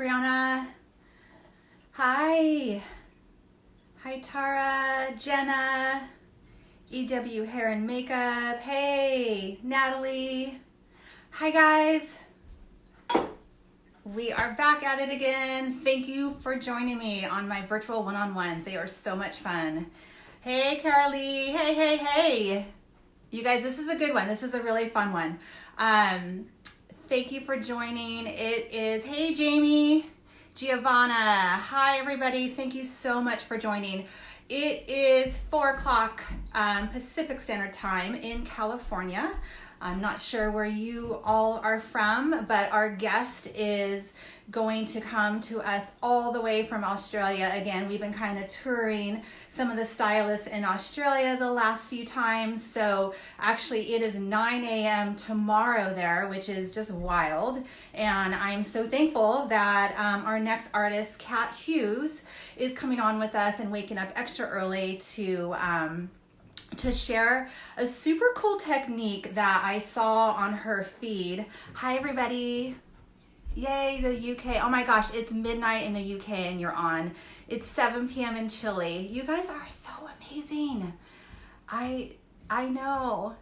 Brianna. Hi. Hi, Tara, Jenna, EW Hair and Makeup. Hey, Natalie. Hi, guys. We are back at it again. Thank you for joining me on my virtual one-on-ones. They are so much fun. Hey, Carolee. Hey, hey, hey. You guys, this is a good one. This is a really fun one. Thank you for joining. It is, hey, Jamie, Giovanna. Hi, everybody. Thank you so much for joining. It is 4 o'clock Pacific Standard Time in California. I'm not sure where you all are from, but our guest is going to come to us all the way from Australia. Again, we've been kind of touring some of the stylists in Australia the last few times. So actually it is 9 a.m. tomorrow there, which is just wild. And I'm so thankful that our next artist, Cat Hughes, is coming on with us and waking up extra early to share a super cool technique that I saw on her feed. Hi, everybody. Yay, the UK. Oh my gosh, it's midnight in the UK and you're on. It's 7 p.m. in Chile. You guys are so amazing. I know.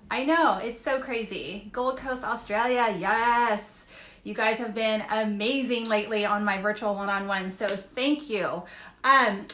It's so crazy. Gold Coast, Australia. Yes. You guys have been amazing lately on my virtual one-on-one, so thank you.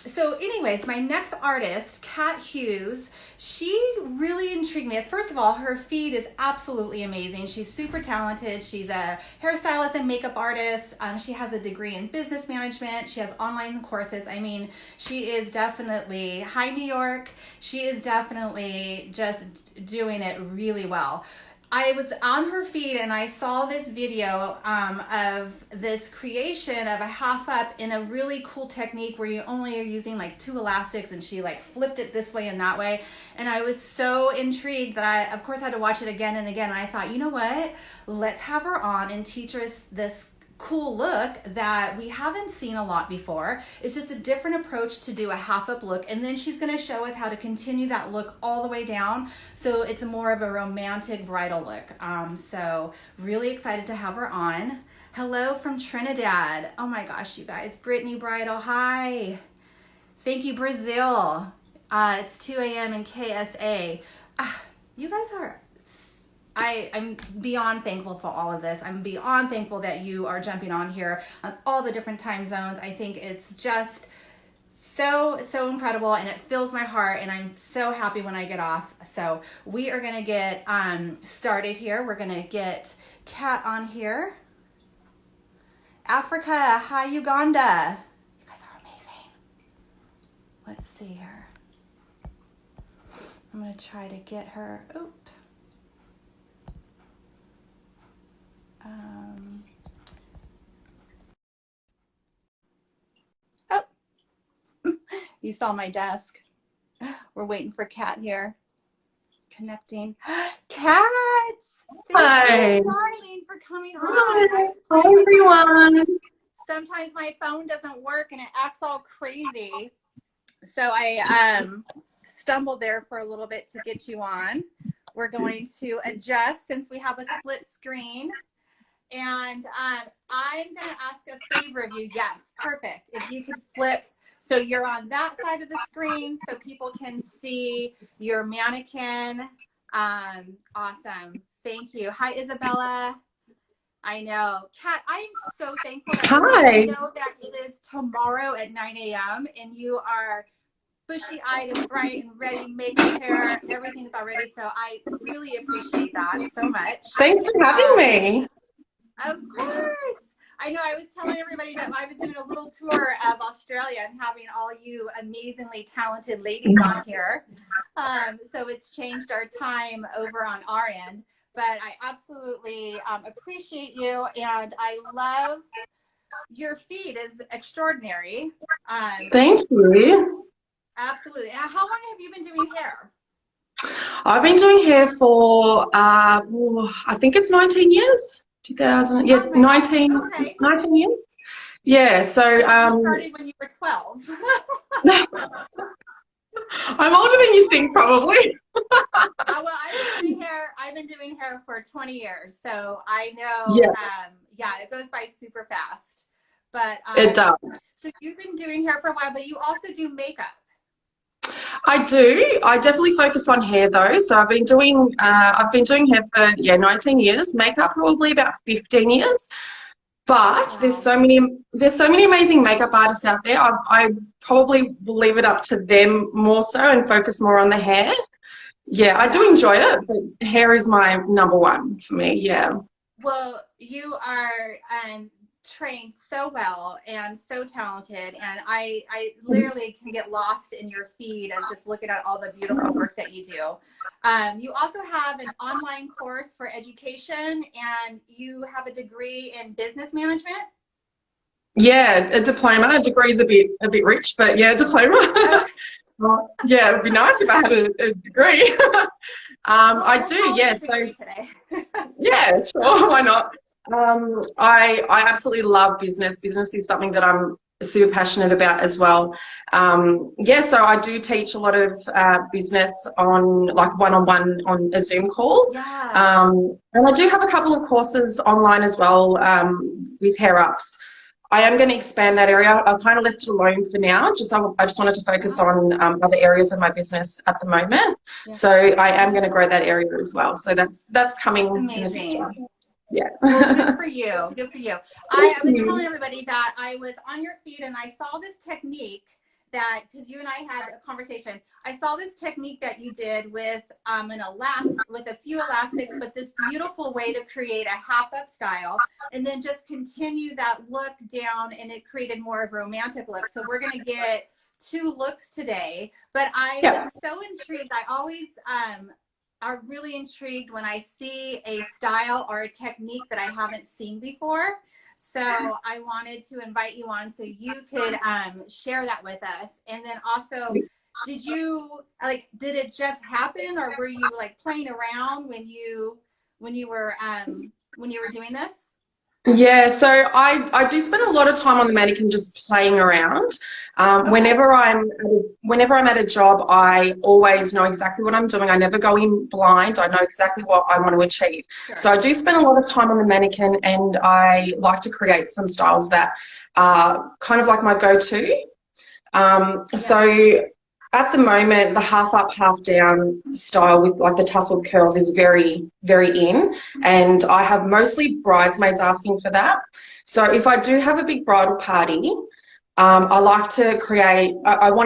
So anyways, my next artist, Cat Hughes, she really intrigued me. First of all, her feed is absolutely amazing. She's super talented. She's a hairstylist and makeup artist. She has a degree in business management. She has online courses. I mean, she is definitely, hi New York, she is definitely just doing it really well. I was on her feed and I saw this video of this creation of a half up in a really cool technique where you only are using like 2 elastics, and she like flipped it this way and that way. And I was so intrigued that I, of course, had to watch it again and again. And I thought, you know what? Let's have her on and teach us this cool look that we haven't seen a lot before. It's just a different approach to do a half up look, and then she's going to show us how to continue that look all the way down, so it's more of a romantic bridal look. So really excited to have her on. Hello from Trinidad. Oh my gosh, you guys. Brittany Bridal, hi. Thank you, Brazil. It's 2 a.m. in KSA. You guys are, I'm beyond thankful for all of this. I'm beyond thankful that you are jumping on here on all the different time zones. I think it's just so incredible, and it fills my heart, and I'm so happy when I get off. So we are going to get started here. We're going to get Cat on here. Africa, hi Uganda. You guys are amazing. Let's see here. I'm going to try to get her. Oop. Oh, you saw my desk. We're waiting for Cat here. Connecting. Cat! Hi. Thank you, darling, for coming on. Hi. Hi, everyone. Sometimes my phone doesn't work and it acts all crazy. So I stumbled there for a little bit to get you on. We're going to adjust since we have a split screen. And I'm going to ask a favor of you. Yes, perfect. If you could flip so you're on that side of the screen so people can see your mannequin. Awesome. Thank you. Hi, Isabella. I know. Kat, I am so thankful that you know that it is tomorrow at 9 a.m. and you are bushy-eyed and bright and ready, makeup, hair, everything's already. So I really appreciate that so much. Thanks for having me. Of course. I know. I was telling everybody that I was doing a little tour of Australia and having all you amazingly talented ladies on here. So it's changed our time over on our end. But I absolutely appreciate you, and I love your feed. Is extraordinary. Thank you. Absolutely. How long have you been doing hair? I've been doing hair for, I think it's 19 years. 2000, yeah, 19, okay. 19 years. Yeah, so. You started when you were 12. I'm older than you think, probably. Well, I've been doing hair for 20 years, so I know. Yeah, it goes by super fast. But It does. so you've been doing hair for a while, but you also do makeup. I do. I definitely focus on hair though. So I've been doing hair for 19 years, makeup probably about 15 years. But Wow. there's so many amazing makeup artists out there. I probably will leave it up to them more so and focus more on the hair. Yeah, I do enjoy it, but hair is my number one for me. Yeah. Well, you are trained so well and so talented, and I literally can get lost in your feed of just looking at all the beautiful work that you do. You also have an online course for education, and you have a degree in business management. Yeah, a diploma. A degree is a bit rich, but yeah, a diploma. Well, yeah, it would be nice if I had a degree. Well, I we'll do, call yeah. it a degree today. Yeah, sure, why not? I absolutely love business. Business is something that I'm super passionate about as well. Yeah, so I do teach a lot of business on like one-on-one on a Zoom call. Yeah. And I do have a couple of courses online as well with hair ups. I am going to expand that area. I've kind of left it alone for now. I just wanted to focus on other areas of my business at the moment. Yeah. So I am going to grow that area as well. So that's coming in the future. Amazing. Yeah. Well, good for you. Good for you. I was telling everybody that I was on your feed and I saw this technique that, because you and I had a conversation, I saw this technique that you did with with a few elastics, but this beautiful way to create a half up style and then just continue that look down, and it created more of a romantic look. So we're going to get two looks today, but I was so intrigued. I always are really intrigued when I see a style or a technique that I haven't seen before. So I wanted to invite you on so you could share that with us. And then also, did it just happen, or were you like playing around when you were doing this? Yeah, so I do spend a lot of time on the mannequin just playing around. Okay. Whenever I'm at a job, I always know exactly what I'm doing. I never go in blind. I know exactly what I want to achieve. Sure. So I do spend a lot of time on the mannequin, and I like to create some styles that are kind of like my go-to. So at the moment, the half up, half down style with like the tousled curls is very, very in, and I have mostly bridesmaids asking for that. So if I do have a big bridal party, I wanted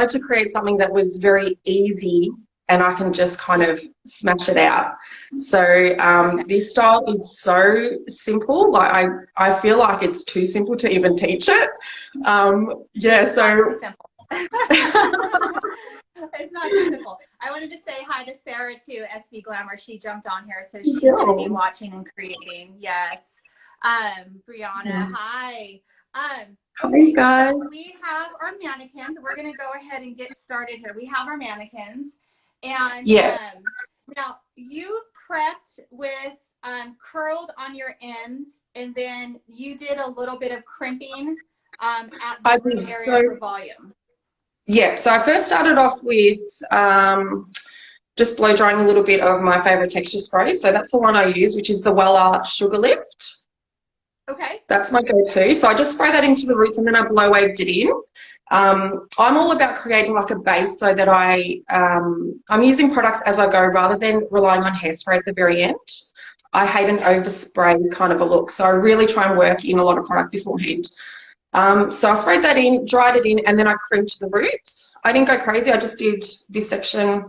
to create something that was very easy and I can just kind of smash it out. So this style is so simple. Like I feel like it's too simple to even teach it. It's not too simple. It's not too simple. I wanted to say hi to Sarah too, SB Glamour. She jumped on here, so she's going to be watching and creating. Yes. Brianna, hi. Okay, guys. So we have our mannequins. We're going to go ahead and get started here. We have our mannequins. And now you've prepped with curled on your ends, and then you did a little bit of crimping at the root area for volume. Yeah, so I first started off with just blow drying a little bit of my favorite texture spray. So that's the one I use, which is the Wella Sugar Lift. Okay. That's my go-to. So I just spray that into the roots and then I blow waved it in. I'm all about creating like a base so that I'm using products as I go rather than relying on hairspray at the very end. I hate an overspray kind of a look. So I really try and work in a lot of product beforehand. So I sprayed that in, dried it in, and then I crimped the roots. I didn't go crazy. I just did this section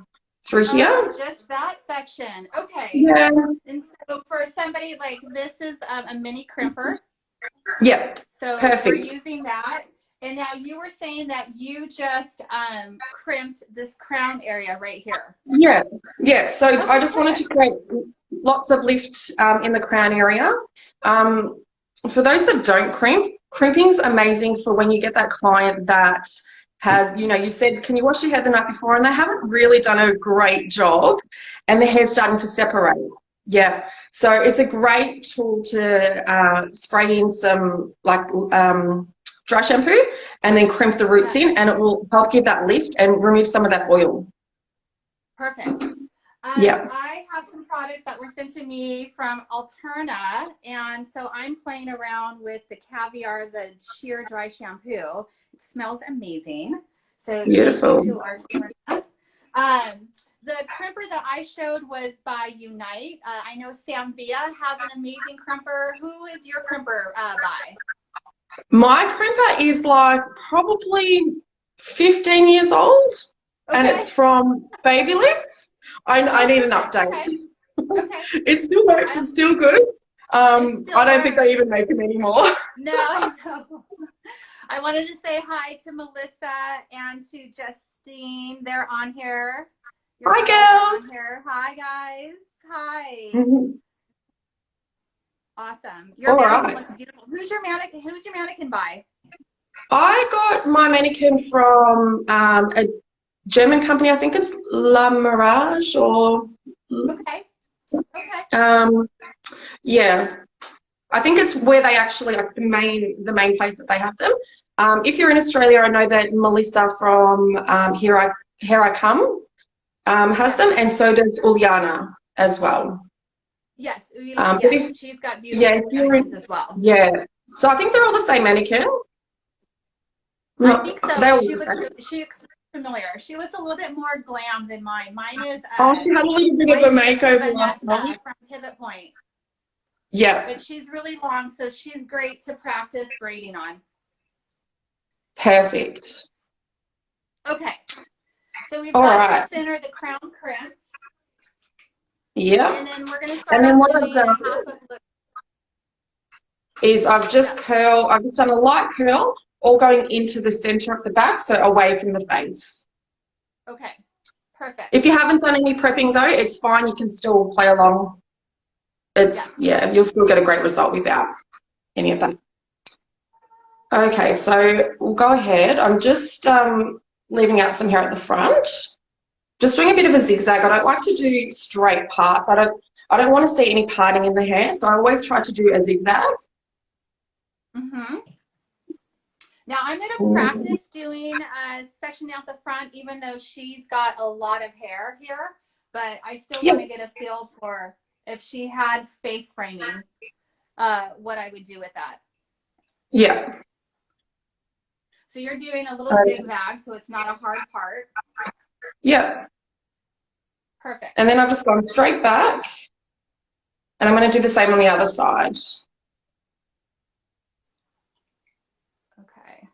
through here. Oh, just that section. Okay. Yeah. And so for somebody like this is a mini crimper. Yeah. So perfect. We're using that. And now you were saying that you just crimped this crown area right here. Yeah. Yeah. So I just wanted to create lots of lift in the crown area. For those that don't crimp, crimping's amazing for when you get that client that has, you've said, can you wash your hair the night before? And they haven't really done a great job and the hair's starting to separate. Yeah. So it's a great tool to spray in some like dry shampoo and then crimp the roots in, and it will help give that lift and remove some of that oil. Perfect. Yeah. I have some products that were sent to me from Alterna, and so I'm playing around with the Caviar, the sheer dry shampoo. It smells amazing. So thank you Beautiful. to Alterna. The crimper that I showed was by Unite. I know Sam Villa has an amazing crimper. Who is your crimper by? My crimper is like probably 15 years old, and Okay. it's from Babyliss. I Oh, need an perfect. update. Okay. Okay. It still works. It's still good. It I still don't think works. they even make them anymore. No, I know. I wanted to say hi to Melissa and to Justine. They're on here. Your Hi, girls are girls. on here. Hi, guys. Hi. Mhm. Awesome. Your All mannequin right. looks beautiful. Who's your mannequin? Who's your mannequin by? I got my mannequin from a German company. I think it's La Mirage or Okay. Okay. yeah. I think it's where they actually like the main place that they have them. If you're in Australia, I know that Melissa from Here I Come has Yes. them, and so does Uliana as well. Yes. But Yes. She's got yeah, beautiful if you're mannequins in, as well. yeah. So I think they're all the same mannequin. I think Not so, they're but all the same. she looks familiar. She looks a little bit more glam than mine. Oh, she had a little bit of a Mine's makeover last Vanessa night. from Pivot Point. Yeah, But she's really long, so she's great to practice braiding on. perfect. Okay, so we've All got the right. center, the crown crimped, Yeah. and then we're going to start And then off what I've doing a done half of the, is I've yeah, just done a light curl, all going into the center of the back, so away from the face. okay, If perfect. you haven't done any prepping though, it's fine. You can still play along. Yes, Yeah, you'll still get a great result without any of that. Okay, so we'll go ahead. I'm just leaving out some hair at the front. Just doing a bit of a zigzag. I don't like to do straight parts. I don't want to see any parting in the hair, so I always try to do a zigzag. mm-hmm. Now I'm going to practice doing sectioning out the front, even though she's got a lot of hair here, but I still Yeah, want to get a feel for if she had face framing, what I would do with that. yeah. So you're doing a little Okay. zigzag, so it's not a hard part. Yeah. And Perfect. then I've just gone straight back, and I'm going to do the same on the other side. Okay.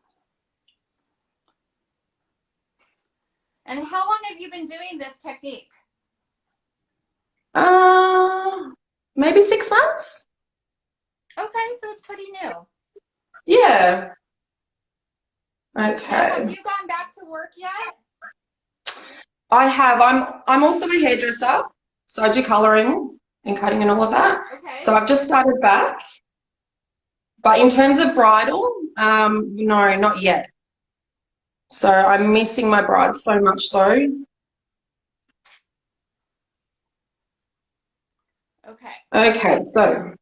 And how long have you been doing this technique? Uh, Maybe 6 months? Okay, so it's pretty new. Yeah. Now, have Okay. you gone back to work yet? I have. I'm also a hairdresser, so I do colouring and cutting and all of that. Okay. So I've just started back. But in terms of bridal, no, not yet. So I'm missing my brides so much though. Okay. Okay, so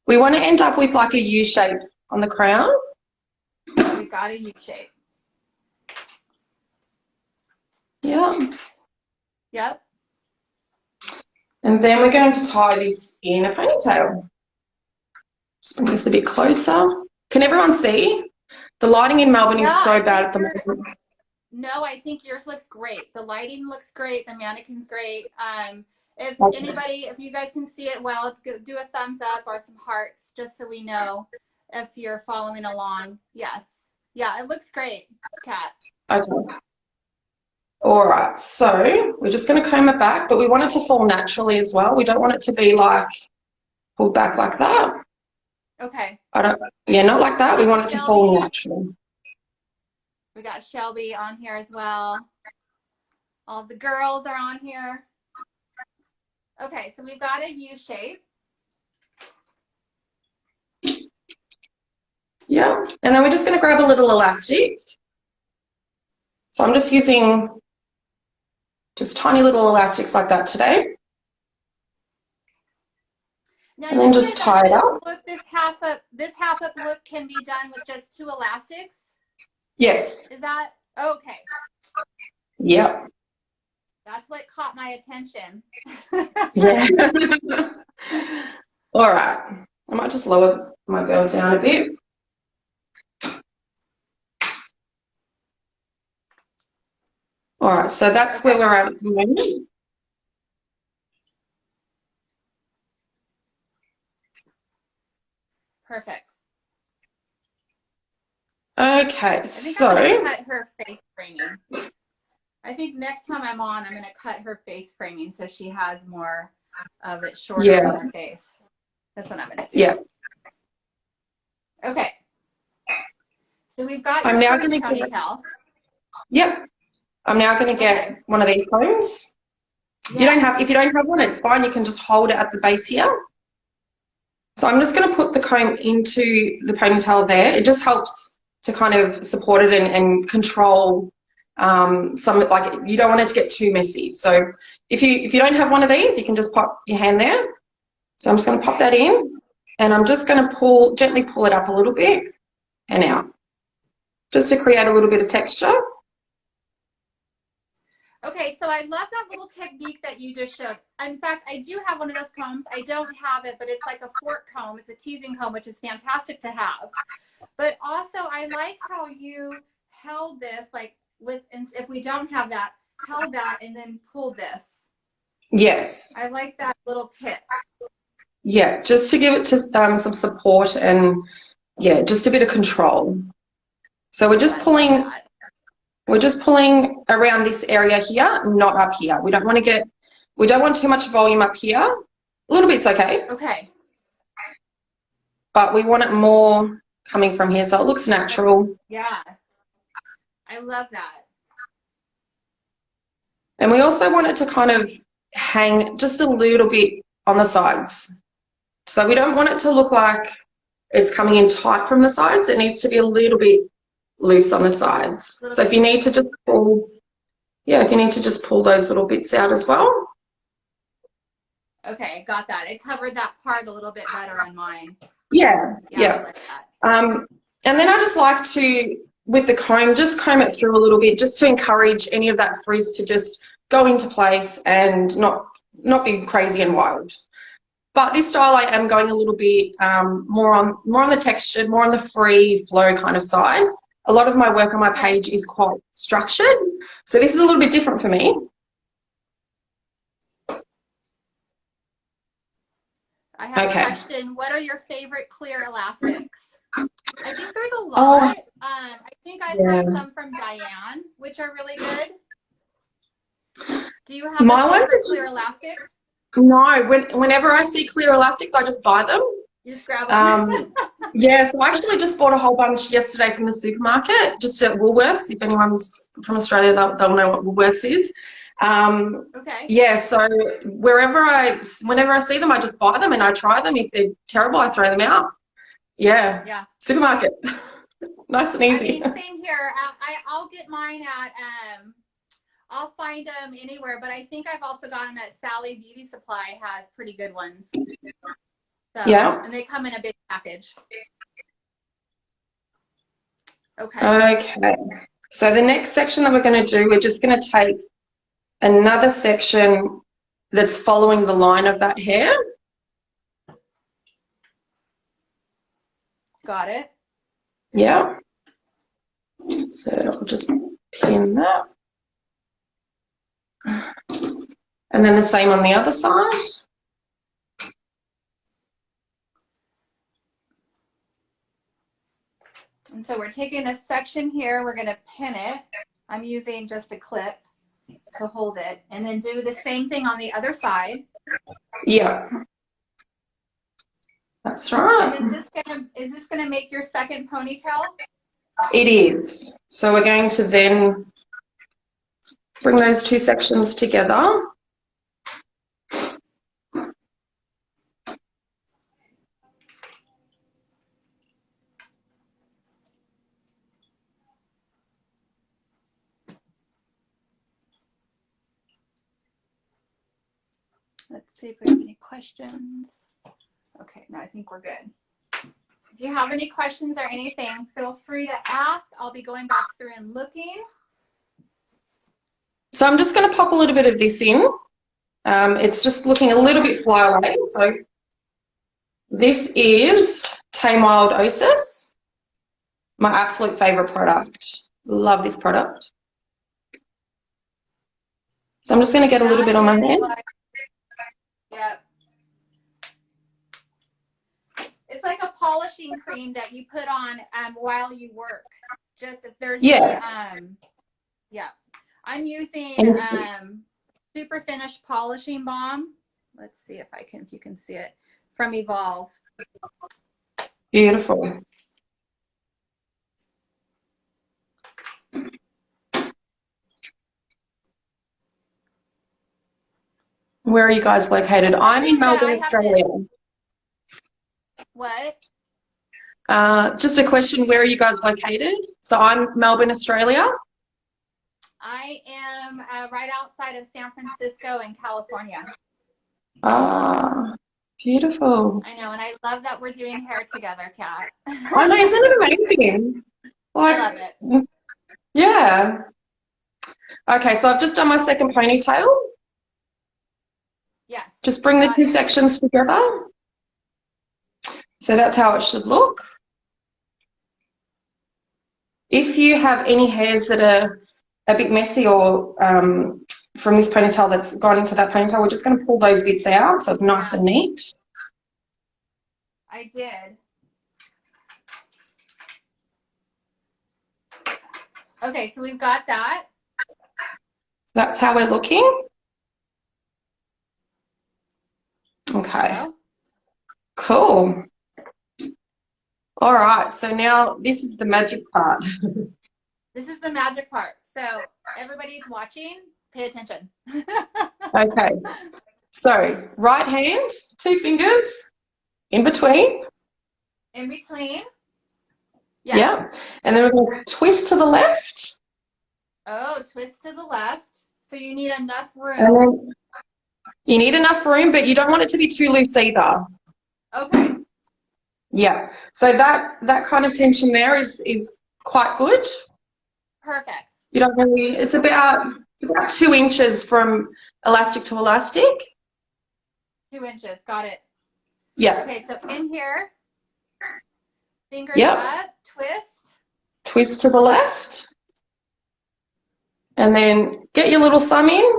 we want to end up with like a U shape on the crown. We've got a U shape. Yeah. Yep. And then we're going to tie this in a ponytail. Just bring this a bit closer. Can everyone see? The lighting in Melbourne Yeah, is so I bad think at the moment. no, I think yours looks great. The lighting looks great. The mannequin's great. Okay. If you guys can see it well, do a thumbs up or some hearts just so we know if you're following along. Yes. Yeah, it looks great, Kat. Okay. All right. So we're just going to comb it back, but we want it to fall naturally as well. We don't want it to be like pulled back like that. Okay. Yeah, not like that. We Maybe want it to fall Shelby. natural. We got Shelby on here as well. All the girls are on here. Okay, so we've got a U shape. Yeah. And then we're just going to grab a little elastic. So I'm just using just tiny little elastics like that today. Now And you then just said that tie it up. this half up look can be done with just 2 elastics. Yes. Is that okay? Yep. That's what caught my attention. Yeah. All right. I might just lower my girl down a bit. All right, so that's where we're at the moment. Perfect. Okay, I think so I'm going to cut her face framing. I think next time I'm on, I'm going to cut her face framing so she has more of it shorter on her face. That's what I'm going to do. Yeah. Okay. So we've got I'm your now first going to ponytail. Yep. I'm now going to get one of these combs. Yes. You don't have, if you don't have one, it's fine. You can just hold it at the base here. So I'm just going to put the comb into the ponytail there. It just helps to kind of support it and control some, like you don't want it to get too messy. So if you don't have one of these, you can just pop your hand there. So I'm just going to pop that in, and I'm just going to gently pull it up a little bit and out, just to create a little bit of texture. Okay, so I love that little technique that you just showed. In fact, I do have one of those combs. I don't have it, but it's like a fork comb. It's a teasing comb, which is fantastic to have. But also, I like how you held this, like if we don't have that, held that and then pulled this. Yes. I like that little tip. Yeah, just to give it to some support and, yeah, just a bit of control. So we're just pulling. We're just pulling around this area here, not up here. We don't want too much volume up here. A little bit's okay. Okay. But we want it more coming from here so it looks natural. Yeah. I love that. And we also want it to kind of hang just a little bit on the sides. So we don't want it to look like it's coming in tight from the sides. It needs to be a little bit loose on the sides. So if you need to just pull, if you need to just pull those little bits out as well. Okay, got that. It covered that part a little bit better on mine. Yeah. I like that. And then I just like to, with the comb, just comb it through a little bit just to encourage any of that frizz to just go into place and not be crazy and wild. But this style I am going a little bit more on the textured, more on the free flow kind of side. A lot of my work on my page is quite structured, so this is a little bit different for me. I have a question. What are your favorite clear elastics? I think there's a lot. I think I've had some from Diane, which are really good. Do you have a favorite clear elastic? No. Whenever I see clear elastics, I just buy them. You just grab them? Yeah, so I actually just bought a whole bunch yesterday from the supermarket, just at Woolworths. If anyone's from Australia, they'll know what Woolworths is. Yeah, so whenever I see them, I just buy them and I try them. If they're terrible, I throw them out. Yeah. Supermarket. Nice and easy. I mean, same here. I'll get mine at, I'll find them anywhere, but I think I've also got them at Sally Beauty Supply has pretty good ones. So, and they come in a big package. Okay. So the next section that we're going to do, we're just going to take another section that's following the line of that hair. Got it. Yeah. So I'll just pin that. And then the same on the other side. And so we're taking a section here, we're going to pin it. I'm using just a clip to hold it, and then do the same thing on the other side. Yeah. That's right. And is this gonna make your second ponytail? It is. So we're going to then bring those two sections together. Let's see if we have any questions. Okay, no, I think we're good. If you have any questions or anything, feel free to ask. I'll be going back through and looking. So I'm just going to pop a little bit of this in. It's just looking a little bit flyaway. So this is Tame Wild Osis, my absolute favourite product. Love this product. So I'm just going to get a little bit on my hand. Yep. It's like a polishing cream that you put on while you work. Just if there's Yes. yeah. I'm using Super Finish Polishing Balm. Let's see if you can see it, from Evolve. Beautiful. Where are you guys located? I'm in Melbourne, Australia. What? Just a question, where are you guys located? So I'm Melbourne, Australia. I am right outside of San Francisco in California. Ah, beautiful. I know, and I love that we're doing hair together, Kat. I know, isn't it amazing? Like, I love it. Yeah. Okay, so I've just done my second ponytail. Yes. Just bring the two sections together. So that's how it should look. If you have any hairs that are a bit messy or from this ponytail that's gone into that ponytail, we're just going to pull those bits out so it's nice and neat. I did. Okay, so we've got that. That's how we're looking. Okay. Hello? Cool. All right, so now this is the magic part. This is the magic part. So everybody's watching, pay attention. Okay, so right hand, 2 fingers in between. In between. Yes. Yeah, and then we're going to twist to the left. Oh, twist to the left. So you need enough room. And then you need enough room, but you don't want it to be too loose either. Okay. Yeah, so that kind of tension there is quite good. Perfect. You don't really, it's about 2 inches from elastic to elastic. 2 inches, got it. Yeah. Okay, so in here, fingers up, twist. Twist to the left. And then get your little thumb in.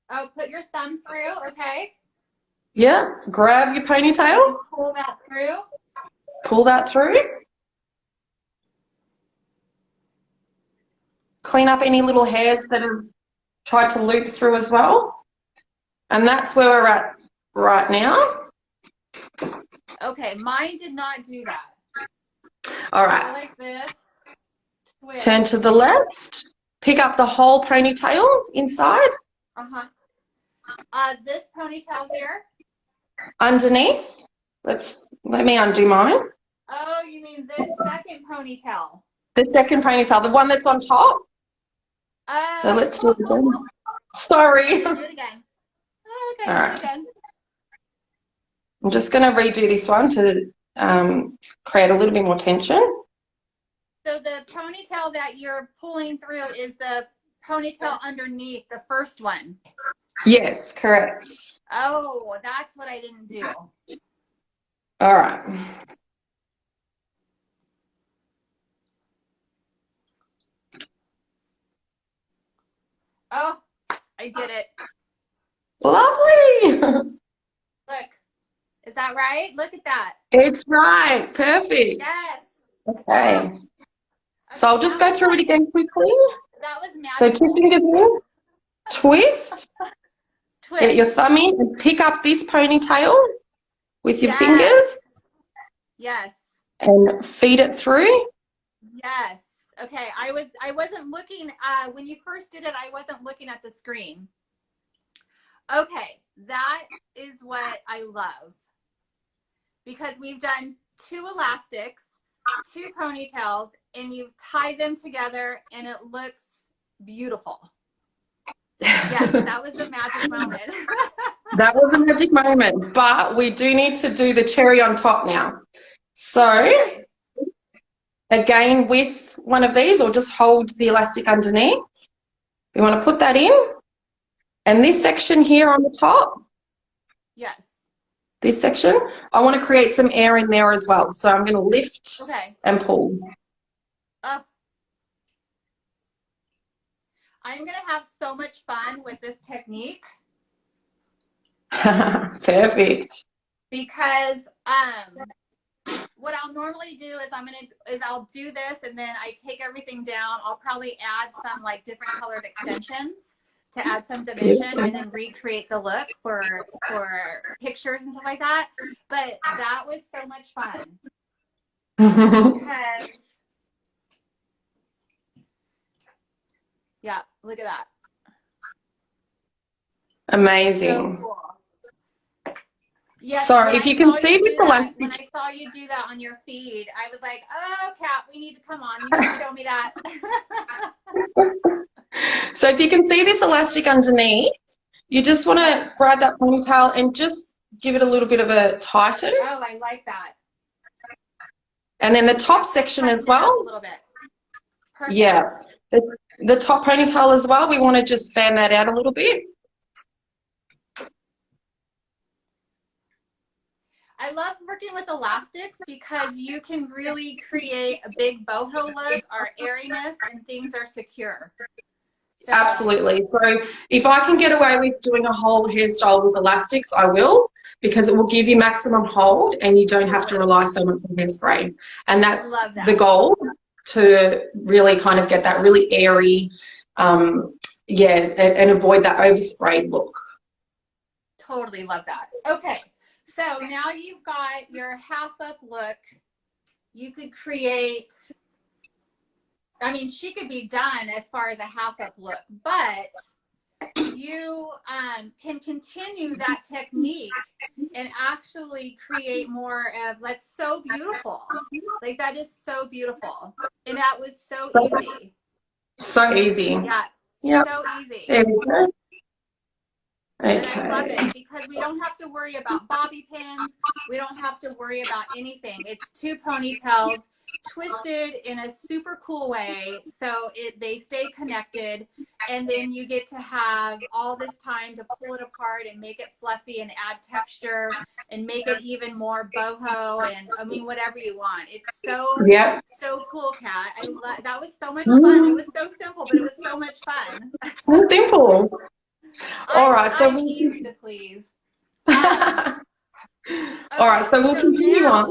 Oh, put your thumb through, okay. Yeah, grab your ponytail. Pull that through. Pull that through. Clean up any little hairs that have tried to loop through as well. And that's where we're at right now. Okay, mine did not do that. All right. Go like this. Twist. Turn to the left. Pick up the whole ponytail inside. Uh-huh. This ponytail here. Underneath. Let me undo mine. Oh, you mean this second ponytail? The second ponytail, the one that's on top. Oh. So let's do it again. Sorry. Do it again. Okay, All do right. it again. I'm just going to redo this one to create a little bit more tension. So the ponytail that you're pulling through is the ponytail underneath, the first one. Yes, correct. Oh, that's what I didn't do. All right. Oh, I did it. Lovely. Look, is that right? Look at that. It's right. Perfect. Yes. Okay. So I'll just go through it again quickly. That was So magical. 2 fingers in, twist, Twist. get your thumb in and pick up this ponytail with your Yes. fingers Yes. and feed it through. Yes. Okay. I wasn't looking when you first did it, I wasn't looking at the screen. Okay, that is what I love. Because we've done 2 elastics, 2 ponytails, and you've tied them together and it looks beautiful. Yes, that was a magic moment. That was a magic moment, but we do need to do the cherry on top now. So again, with one of these, or just hold the elastic underneath. We want to put that in. And this section here on the top, Yes. this section, I want to create some air in there as well. So I'm going to lift and pull. I'm going to have so much fun with this technique. Perfect. Because what I'll normally do is I'll do this and then I take everything down. I'll probably add some like different colored extensions to add some dimension and then recreate the look for pictures and stuff like that. But that was so much fun. Because yeah, look at that. Amazing. So cool. Yes, so if you can see this elastic, when I saw you do that on your feed, I was like, oh, Kat, we need to come on. You need to show me that. So if you can see this elastic underneath, you just want to grab that ponytail and just give it a little bit of a tighten. Oh, I like that. And then the top section as well. A little bit. Perfect. Yeah. The top ponytail as well, we want to just fan that out a little bit. I love working with elastics because you can really create a big boho look or airiness and things are secure. So, absolutely. So if I can get away with doing a whole hairstyle with elastics, I will, because it will give you maximum hold and you don't have to rely so much on hairspray. And that's the goal, to really kind of get that really airy, and avoid that overspray look. Totally love that. Okay. So now you've got your half up look. You could create, I mean, she could be done as far as a half up look, but you can continue that technique and actually create more of, that's so beautiful. Like that is so beautiful. And that was so easy. So easy. Yeah. So easy. There we go. Okay. And I love it because we don't have to worry about bobby pins. We don't have to worry about anything. It's two ponytails twisted in a super cool way so they stay connected, and then you get to have all this time to pull it apart and make it fluffy and add texture and make it even more boho, and I mean whatever you want. It's so cool, Kat. That was so much fun. It was so simple, but it was so much fun. So simple. All right, so I'm easy to please. All right, so we'll continue on.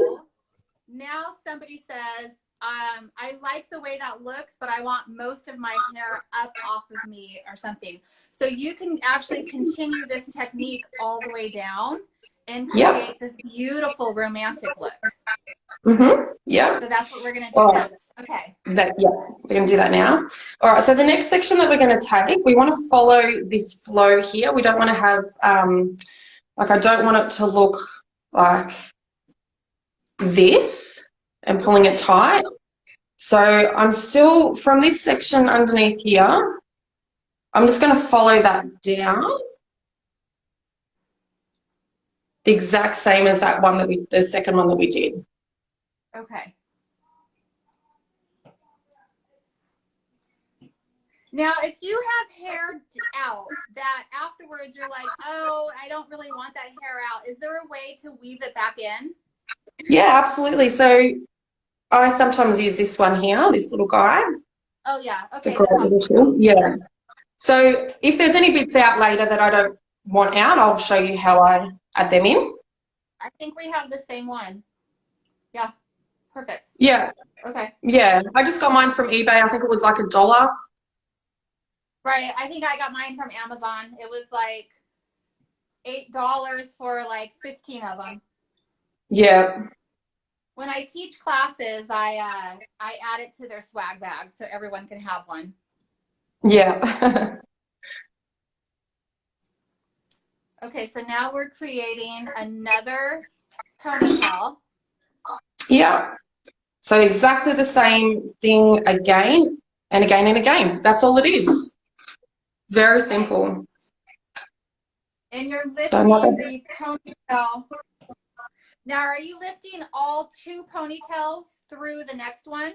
Now somebody says, I like the way that looks, but I want most of my hair up off of me or something. So you can actually continue this technique all the way down and create this beautiful romantic look. Yeah. So that's what we're going to do next. Okay. We're going to do that now. All right, so the next section that we're going to take, we want to follow this flow here. We don't want to have, I don't want it to look like this and pulling it tight. So I'm still, from this section underneath here, I'm just going to follow that down. The exact same as that one that the second one that we did. Okay. Now, if you have hair out that afterwards you're like, oh, I don't really want that hair out, is there a way to weave it back in? Yeah, absolutely. So I sometimes use this one here, this little guy. Oh, yeah. Okay. It's a great little tool. Yeah. So if there's any bits out later that I don't want out, I'll show you how I add them in. I think we have the same one. Yeah. Perfect. Yeah. Okay. Yeah. I just got mine from eBay. I think it was like $1. Right. I think I got mine from Amazon. It was like $8 for like 15 of them. Yeah. When I teach classes, I add it to their swag bag so everyone can have one. Yeah. Okay, so now we're creating another ponytail. Yeah. So exactly the same thing again and again and again. That's all it is. Very simple. And you're lifting the ponytail. Now, are you lifting all two ponytails through the next one?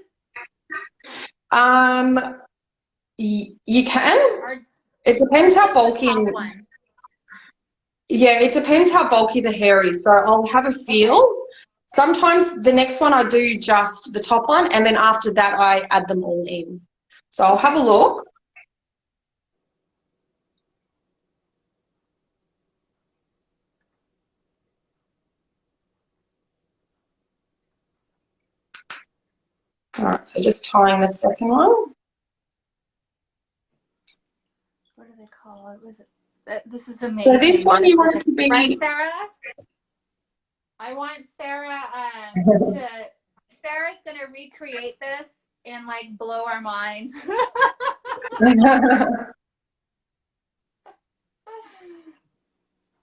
You can. Or It depends how just the bulky. top one? Yeah, it depends how bulky the hair is. So I'll have a feel. Okay. Sometimes the next one I do just the top one, and then after that I add them all in. So I'll have a Okay. look. All right, so just tying the second one. What do they call it? Was it? This is So this amazing. one you want it Manipulative, to right, be. Sarah? I want Sarah to. Sarah's gonna recreate this and like blow our minds.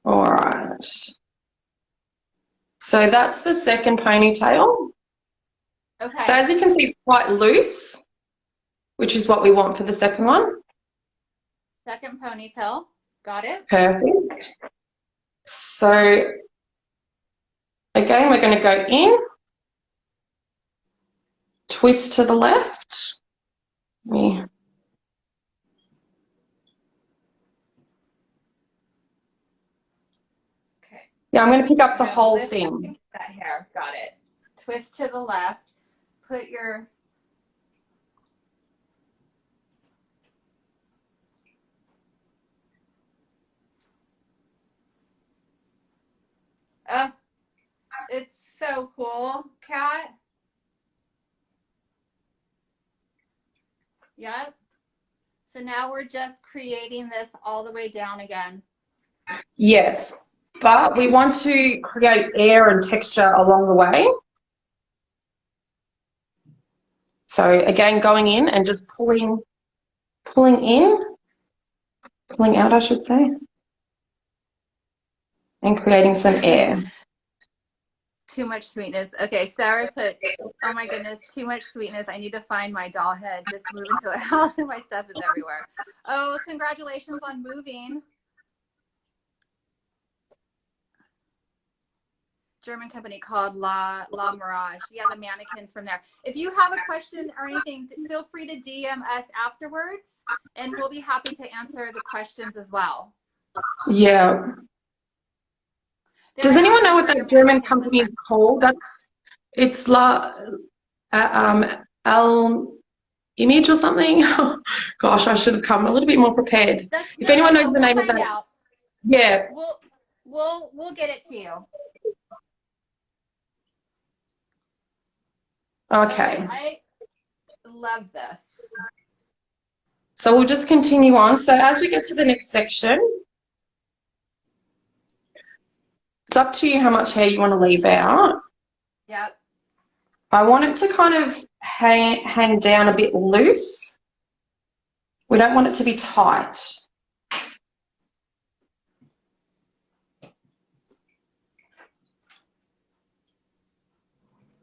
All right. So that's the second ponytail. So Okay. as you can see, it's quite loose, which is what we want for the second one. Second ponytail. Got it. Perfect. So again, we're going to go in, twist to the left. Yeah. Okay. Yeah, I'm going to pick up the No, whole lift thing. that hair. Got it. Twist to the left. Put your. Oh, it's so cool, Cat. Yep. So now we're just creating this all the way down again. Yes, but we want to create air and texture along the way. So again, going in and just pulling in, pulling out, I should say, and creating some air. Too much sweetness. Okay, Sarah put, oh my goodness, too much sweetness. I need to find my doll head. Just moved into a house and my stuff is everywhere. Oh, congratulations on moving. German company called La Mirage. Yeah, the mannequins from there. If you have a question or anything, feel free to DM us afterwards and we'll be happy to answer the questions as well. Yeah. There Does I anyone have know one what for your that German mannequin. company is Listen. called? It's Al Image or something. Gosh, I should have come a little bit more prepared. That's If no, no, anyone knows no. the We'll name of find that, out. yeah. We'll get it to you. Okay. I love this. So we'll just continue on. So as we get to the next section, it's up to you how much hair you want to leave out. Yep. I want it to kind of hang down a bit loose. We don't want it to be tight.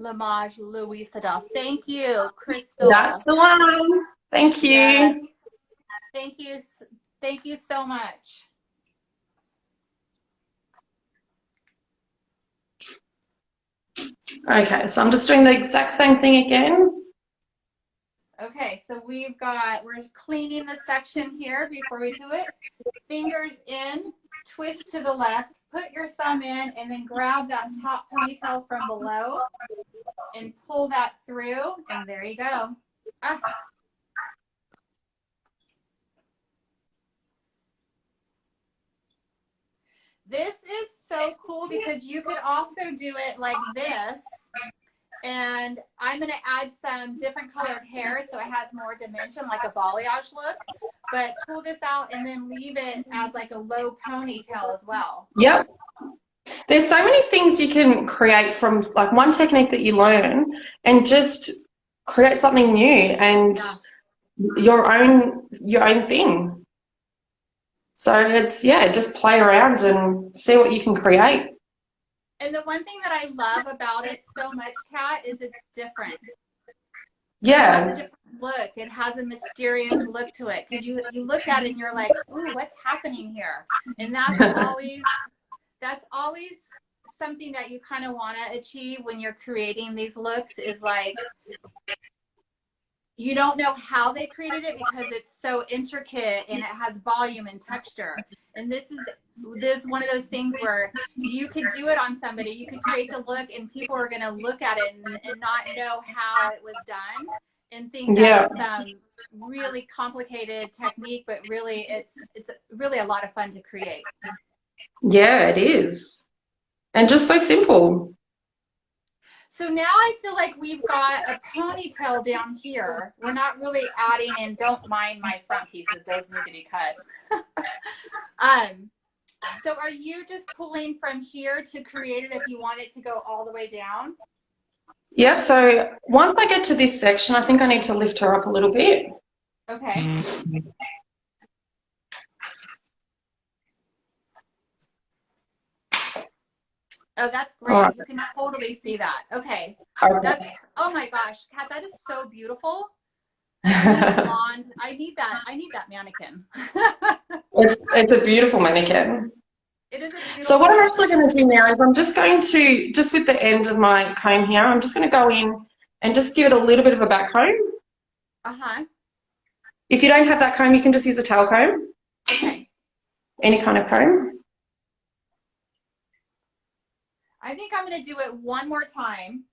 Lamage Louis Sadal. Thank you, Crystal. That's the one. Thank you. Yes. Thank you. Thank you so much. Okay, so I'm just doing the exact same thing again. Okay, so we're cleaning the section here before we do it. Fingers in, twist to the left, put your thumb in, and then grab that top ponytail from below and pull that through, and there you go. Ah. This is so cool because you could also do it like this. And I'm going to add some different colored hair so it has more dimension, like a balayage look. But pull this out and then leave it as like a low ponytail as well. Yep. There's so many things you can create from like one technique that you learn and just create something new and your own thing. So it's, yeah, just play around and see what you can create. And the one thing that I love about it so much, Kat, is it's different. Yeah. It has a different look. It has a mysterious look to it because you look at it and you're like, ooh, what's happening here? And that's always something that you kind of want to achieve when you're creating these looks is like you don't know how they created it because it's so intricate and it has volume and texture. And this one of those things where you could do it on somebody, you could create the look and people are going to look at it and not know how it was done and think that Yeah. it's some really complicated technique, but really it's really a lot of fun to create. Yeah, it is. And just so simple. So now I feel like we've got a ponytail down here. We're not really adding in, don't mind my front pieces, those need to be cut. So are you just pulling from here to create it if you want it to go all the way down? Yep, so once I get to this section, I think I need to lift her up a little bit. Okay. Oh, that's great. Right. You can totally see that. Okay. Okay. Oh my gosh, Kat, that is so beautiful. Blonde. I need that mannequin. It's a beautiful mannequin. It is a beautiful So what I'm mannequin. actually going to do now is I'm just going to, just with the end of my comb here, I'm just going to go in and just give it a little bit of a back comb. Uh-huh. If you don't have that comb, you can just use a tail comb. Okay. Any kind of comb. I think I'm going to do it one more time.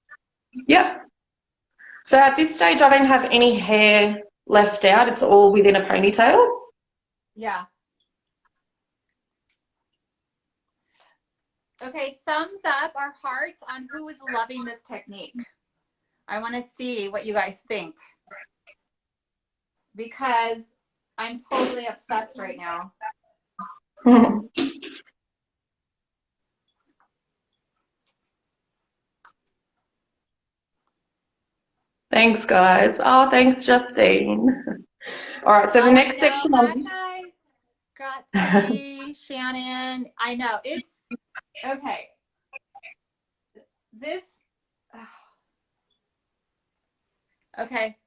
Yep. So at this stage, I don't have any hair left out. It's all within a ponytail. Yeah. Okay, thumbs up or hearts on who is loving this technique. I want to see what you guys think because I'm totally obsessed right now. Thanks, guys. Oh, thanks, Justine. All right, so the next section Hi, I'm just... guys. Grazie, Shannon. I know. It's... Okay. This... Okay.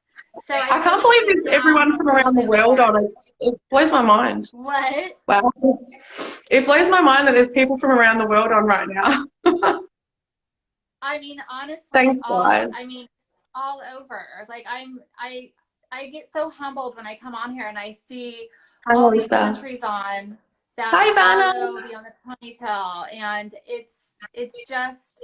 So I can't believe there's everyone from around the world on it. It blows my mind. What? Wow. It blows my mind that there's people from around the world on right now. I mean, honestly, Thanks, guys. I mean, all over. Like I get so humbled when I come on here and I see Hi, all these Melissa. countries on that Hi, Vanna. follow Beyond the Ponytail, and it's just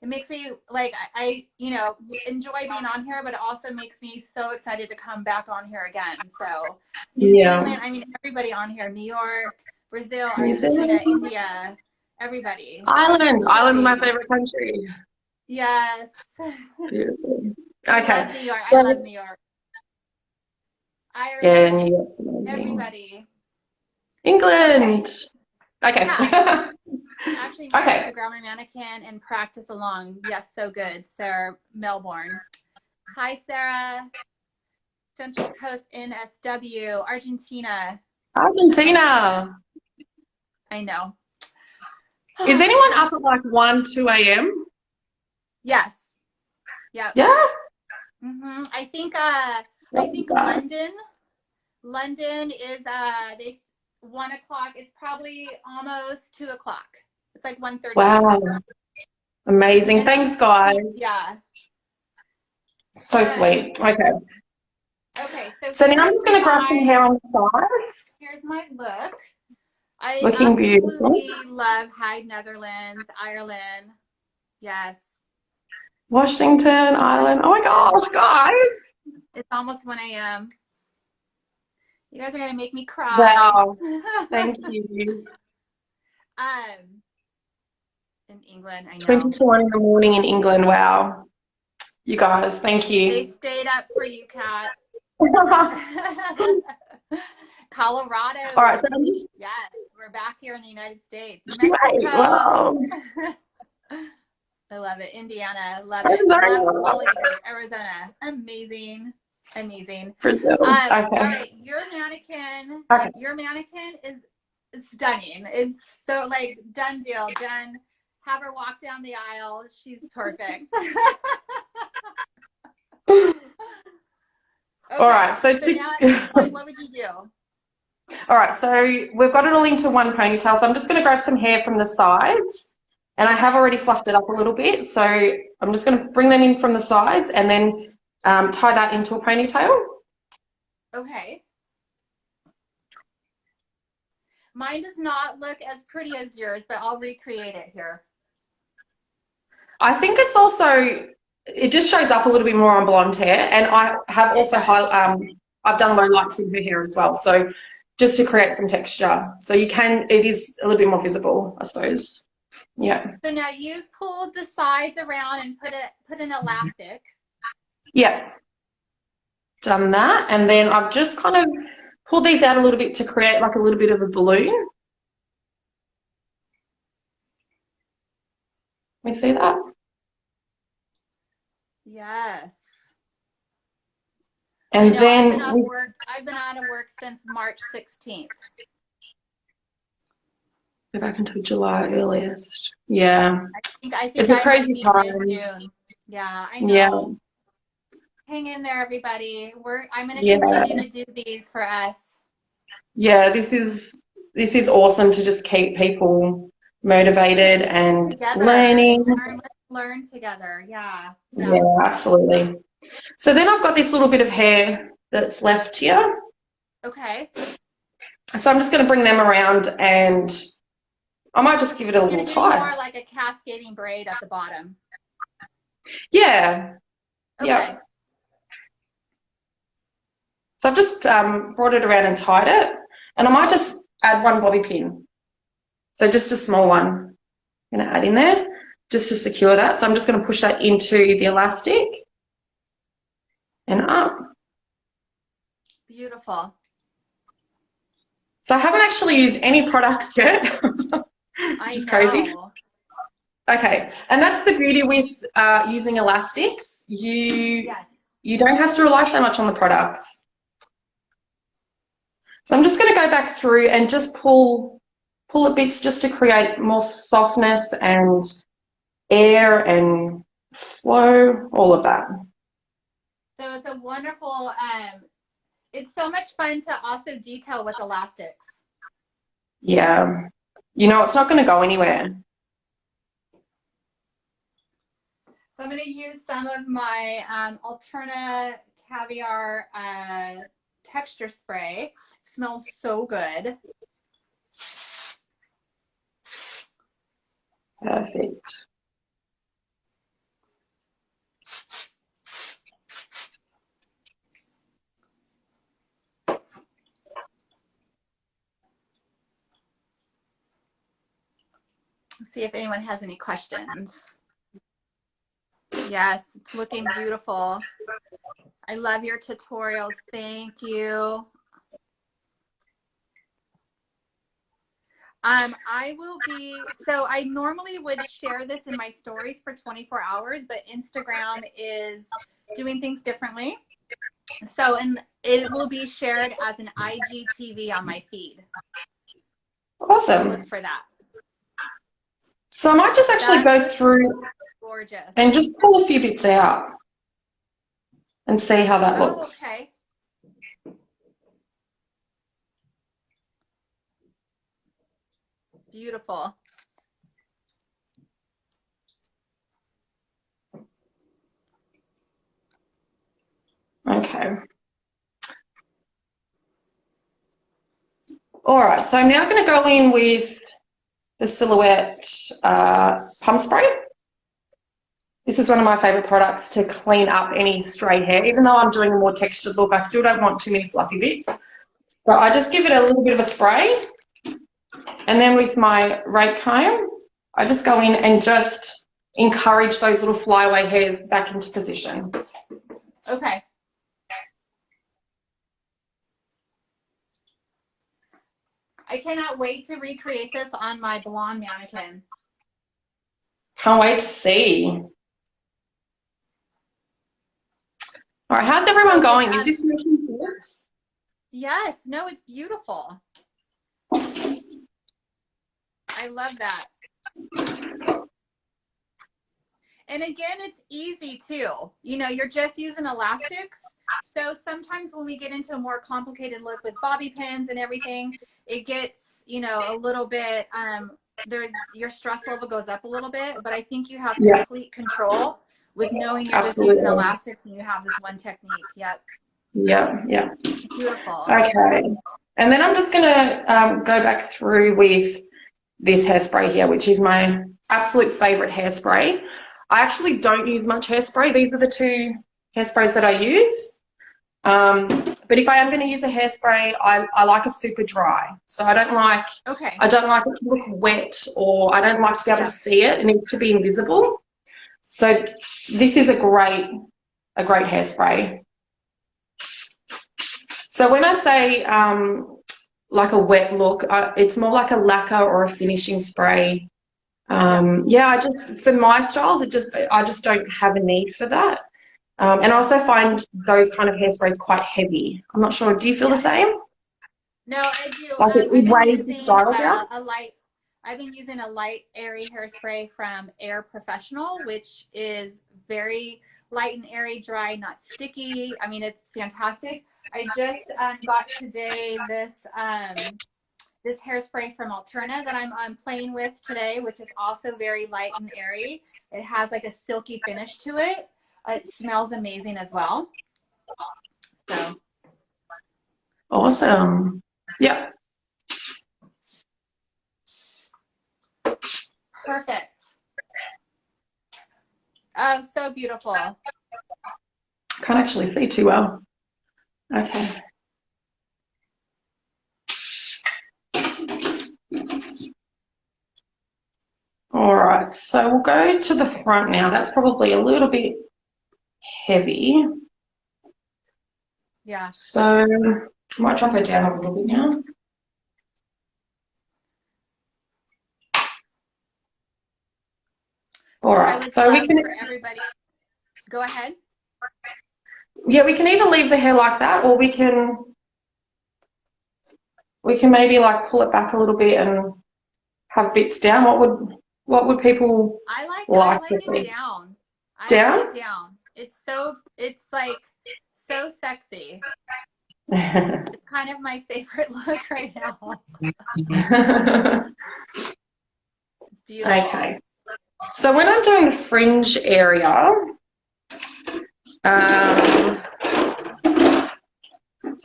it makes me like I you know enjoy being on here, but it also makes me so excited to come back on here again. So New Zealand, I mean everybody on here, New York, Brazil, Argentina, India, everybody. Ireland. Ireland's my favorite country. Yes. Beautiful. I Okay. love New York. So, I love New York. Ireland. yeah, New York's amazing. Everybody. England. Okay. Yeah. Actually, okay. to grab my mannequin and practice along. Yes, so good. Sarah Melbourne. Hi, Sarah. Central Coast NSW, Argentina. Argentina. I know. Is anyone up at like 1, 2 a.m.? Yes. Yep. Yeah. Mm-hmm. I think London is they 1 o'clock. It's probably almost 2 o'clock. It's like 1:30. Wow. Amazing. And thanks, guys. Yeah. So sweet. Okay. Okay. So now I'm just going to grab some hair on the sides. Here's my look. I Looking absolutely beautiful. love Hyde, Netherlands, Ireland. Yes. Washington, Ireland. Oh my gosh, guys. It's almost 1 a.m. You guys are going to make me cry. Wow. Thank you. In England, I know. 20 to 1 in the morning in England. Wow. You guys, thank you. They stayed up for you, Kat. Colorado. All right, so I'm just... Yes, we're back here in the United States. Mexico. Wow. I love it. Indiana, love it. Love all of you guys. Arizona, amazing, amazing. Brazil. Okay. All right, your mannequin. Okay. Your mannequin is stunning. It's so like done deal, done. Have her walk down the aisle. She's perfect. Okay. All right, so now at this point, what would you do? All right, so we've got it all into one ponytail, so I'm just going to grab some hair from the sides, and I have already fluffed it up a little bit, so I'm just going to bring them in from the sides and then tie that into a ponytail. Okay. Mine does not look as pretty as yours, but I'll recreate it here. I think it's also, it just shows up a little bit more on blonde hair, and I have also I've done low lights in her hair as well, so just to create some texture. So you can, it is a little bit more visible, I suppose. Yeah. So now you pulled the sides around and put an elastic. Yeah. Done that, and then I've just kind of pulled these out a little bit to create like a little bit of a balloon. Can you see that? Yes. And then I've been out of work since March 16th. Go back until July earliest. Yeah. I think it's a crazy time. June. Yeah, I know. Yeah. Hang in there, everybody. I'm going to continue to do these for us. Yeah, this is awesome to just keep people motivated and learning. Learn together. Yeah. Yeah, absolutely. So then I've got this little bit of hair that's left here. Okay. So I'm just going to bring them around, and I might just give it a little tie. More like a cascading braid at the bottom. Yeah. Okay. Yeah. So I've just brought it around and tied it, and I might just add one bobby pin. So just a small one. I'm going to add in there just to secure that. So I'm just going to push that into the elastic and up. Beautiful. So I haven't actually used any products yet. It's crazy. Okay, and that's the beauty with using elastics. You don't have to rely so much on the products. So I'm just going to go back through and just pull the bits just to create more softness and air and flow, all of that. So it's a wonderful, it's so much fun to also detail with elastics. Yeah. You know, it's not going to go anywhere. So I'm going to use some of my Alterna Caviar texture spray. It smells so good. Perfect. Let's see if anyone has any questions. Yes, it's looking beautiful. I love your tutorials. Thank you. I normally would share this in my stories for 24 hours, but Instagram is doing things differently. So, and it will be shared as an IGTV on my feed. Awesome. So look for that. So I might just actually go through and just pull a few bits out and see how that looks. Okay. Beautiful. Okay. All right, so I'm now going to go in with the Silhouette pump spray. This is one of my favorite products to clean up any stray hair. Even though I'm doing a more textured look, I still don't want too many fluffy bits. So I just give it a little bit of a spray. And then with my rake comb, I just go in and just encourage those little flyaway hairs back into position. Okay. I cannot wait to recreate this on my blonde mannequin. Can't wait to see. All right, how's everyone going? Is this making sense? Yes, no, it's beautiful. I love that. And again, it's easy too. You know, you're just using elastics. So sometimes when we get into a more complicated look with bobby pins and everything, it gets, you know, a little bit, your stress level goes up a little bit, but I think you have complete control with knowing you're just using Absolutely. elastics and you have this one technique. Yep. Yeah, yeah. Beautiful. Okay. And then I'm just going to go back through with this hairspray here, which is my absolute favorite hairspray. I actually don't use much hairspray. These are the two hairsprays that I use. But if I am going to use a hairspray, I like a super dry. So I don't like Okay. it to look wet, or I don't like to be able to see it. It needs to be invisible. So this is a great hairspray. So when I say like a wet look, it's more like a lacquer or a finishing spray. Yeah, for my styles, I just don't have a need for that. And I also find those kind of hairsprays quite heavy. I'm not sure. Do you feel the same? No, I do. Like it I've been weighs the using style down? I've been using a light, airy hairspray from Air Professional, which is very light and airy, dry, not sticky. I mean, it's fantastic. I just got today this hairspray from Alterna that I'm playing with today, which is also very light and airy. It has like a silky finish to it. It smells amazing as well. So Awesome. Yeah. perfect. Oh, so beautiful. Can't actually see too well. Okay. All right, so we'll go to the front now. That's probably a little bit heavy. Yeah. So I might drop it down a little bit now. All right, so we can. For everybody, go ahead. Yeah, we can either leave the hair like that, or we can maybe like pull it back a little bit and have bits down. What would people like it down. Down? I like it down. It's like so sexy. It's kind of my favorite look right now. It's beautiful. Okay. So when I'm doing the fringe area, so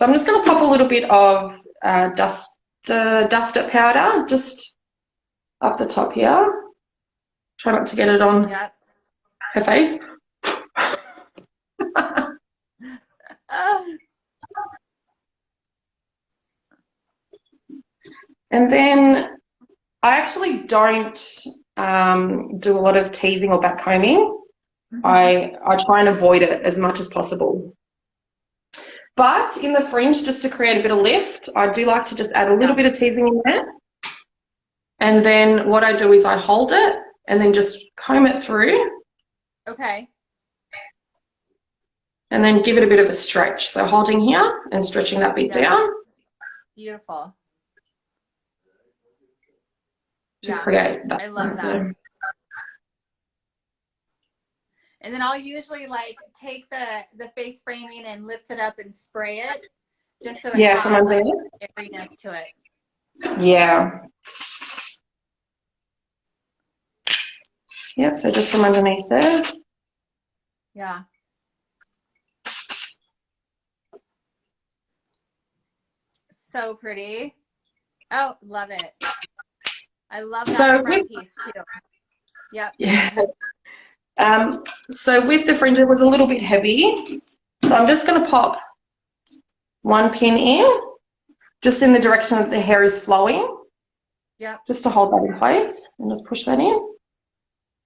I'm just going to pop a little bit of duster powder just up the top here. Try not to get it on her face. And then I actually don't do a lot of teasing or backcombing. Mm-hmm. I try and avoid it as much as possible. But in the fringe, just to create a bit of lift, I do like to just add a little bit of teasing in there. And then what I do is I hold it and then just comb it through. Okay. And then give it a bit of a stretch. So holding here and stretching that bit down. Beautiful. To create that. I love that. And then I'll usually like take the face framing and lift it up and spray it just so it has like airiness to it. Yeah. Yep, so just from underneath there. Yeah. So pretty. Oh, love it. I love that front piece too. Yep. Yeah. So with the fringe, it was a little bit heavy. So I'm just going to pop one pin in, just in the direction that the hair is flowing. Yeah. Just to hold that in place, and just push that in.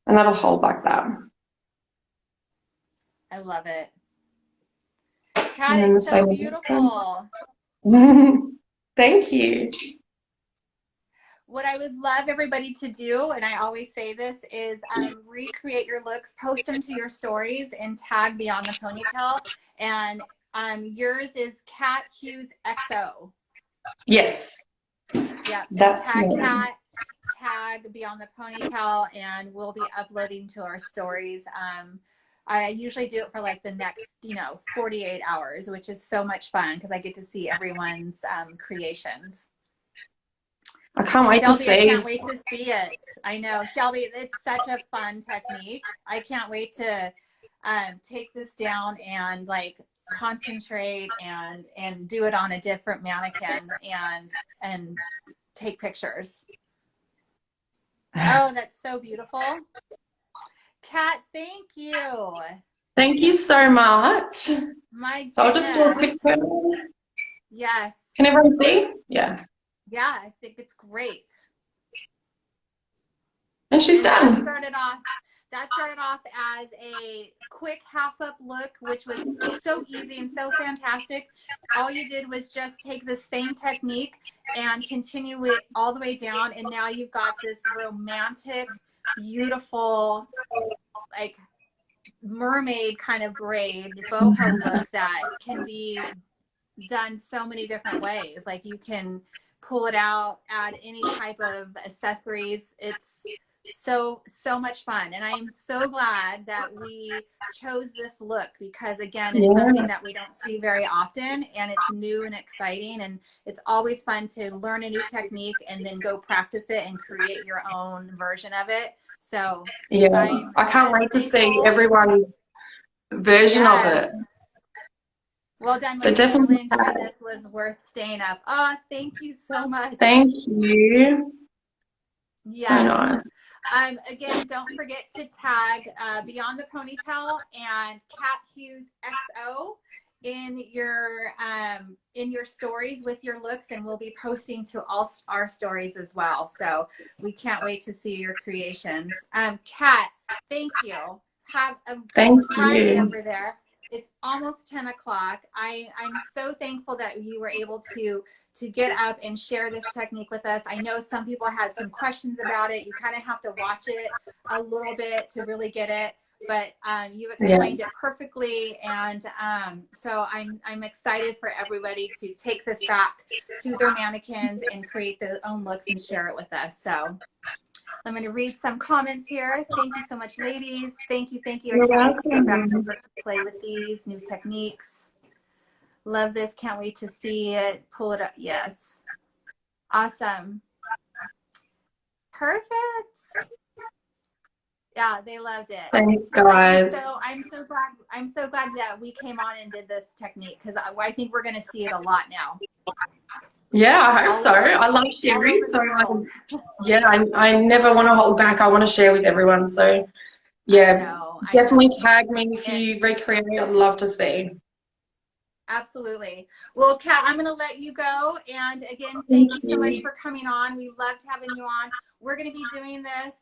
And that'll hold like that. I love it. Cat, it's so beautiful. Thank you. What I would love everybody to do, and I always say this, is recreate your looks, post them to your stories, and tag Beyond the Ponytail. And yours is Cat Hughes XO. Yes. Yeah. That's tag Cat, tag Beyond the Ponytail, and we'll be uploading to our stories. I usually do it for like the next, 48 hours, which is so much fun because I get to see everyone's creations. I can't wait to see. I can't wait to see it. I know, Shelby, it's such a fun technique. I can't wait to take this down and like concentrate and do it on a different mannequin and take pictures. Oh, that's so beautiful. Kat, thank you. Thank you so much. My goodness. So I'll just do a quick turn. Yes. Can everyone see? Yeah. Yeah, I think it's great. And she's done. That started off as a quick half up look, which was so easy and so fantastic. All you did was just take the same technique and continue it all the way down. And now you've got this romantic, beautiful, like mermaid kind of braid boho look that can be done so many different ways. Like you can pull it out, add any type of accessories. It's so much fun, and I am so glad that we chose this look because again, it's something that we don't see very often, and it's new and exciting, and it's always fun to learn a new technique and then go practice it and create your own version of it. So yeah, I can't wait to see everyone's version of it. Well done. So definitely really enjoyed this. Was worth staying up. Oh, thank you so much. Thank you. Yes. So nice. Again, don't forget to tag Beyond the Ponytail and Cat Hughes XO in your stories with your looks, and we'll be posting to all our stories as well. So we can't wait to see your creations. Kat, thank you. Have a Friday over there. It's almost 10 o'clock. I'm so thankful that you were able to get up and share this technique with us. I know some people had some questions about it. You kind of have to watch it a little bit to really get it, but you explained it perfectly. And so I'm excited for everybody to take this back to their mannequins and create their own looks and share it with us. So I'm going to read some comments here. Thank you so much, ladies. Thank you. I can't wait to get back to work to play with these new techniques. Love this. Can't wait to see it. Pull it up. Yes. Awesome. Perfect. Yeah, they loved it. Thanks, guys. I'm so glad that we came on and did this technique because I think we're going to see it a lot now. Yeah, I hope so. I love sharing. So yeah, I never want to hold back. I want to share with everyone. So yeah, definitely tag me if you recreate. I'd love to see. Absolutely. Well, Kat, I'm going to let you go. And again, thank you so much for coming on. We loved having you on. We're going to be doing this,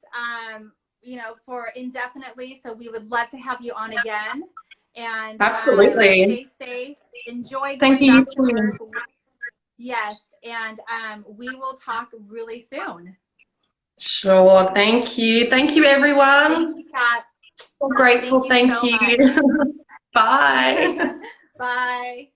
for indefinitely. So we would love to have you on again. And absolutely. Stay safe. Enjoy going back to work. Yes. And we will talk really soon. Sure. Thank you. Thank you, everyone. Thank you, Kat. So grateful. Thank you. Bye. Bye.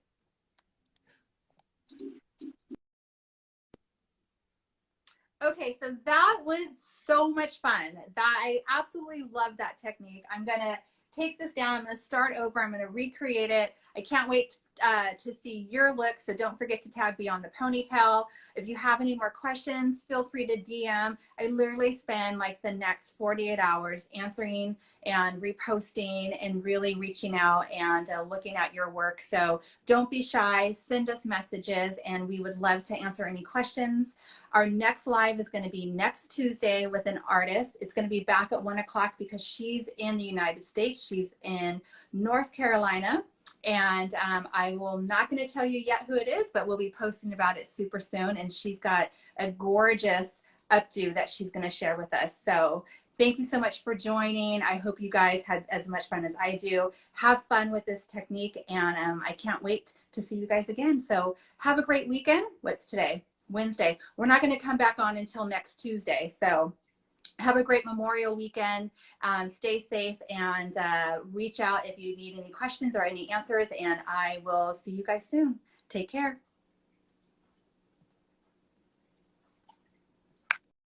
Okay, so that was so much fun. I absolutely love that technique. I'm going to take this down. I'm going to start over. I'm going to recreate it. I can't wait to see your look. So don't forget to tag Beyond the Ponytail. If you have any more questions, feel free to DM. I literally spend like the next 48 hours answering and reposting and really reaching out and looking at your work. So don't be shy. Send us messages and we would love to answer any questions. Our next live is going to be next Tuesday with an artist. It's going to be back at 1 o'clock because she's in the United States. She's in North Carolina. And I'm not going to tell you yet who it is, but we'll be posting about it super soon. And she's got a gorgeous updo that she's going to share with us. So thank you so much for joining. I hope you guys had as much fun as I do. Have fun with this technique. And I can't wait to see you guys again. So have a great weekend. What's today? Wednesday. We're not going to come back on until next Tuesday. So have a great Memorial weekend. Stay safe and reach out if you need any questions or any answers. And I will see you guys soon. Take care.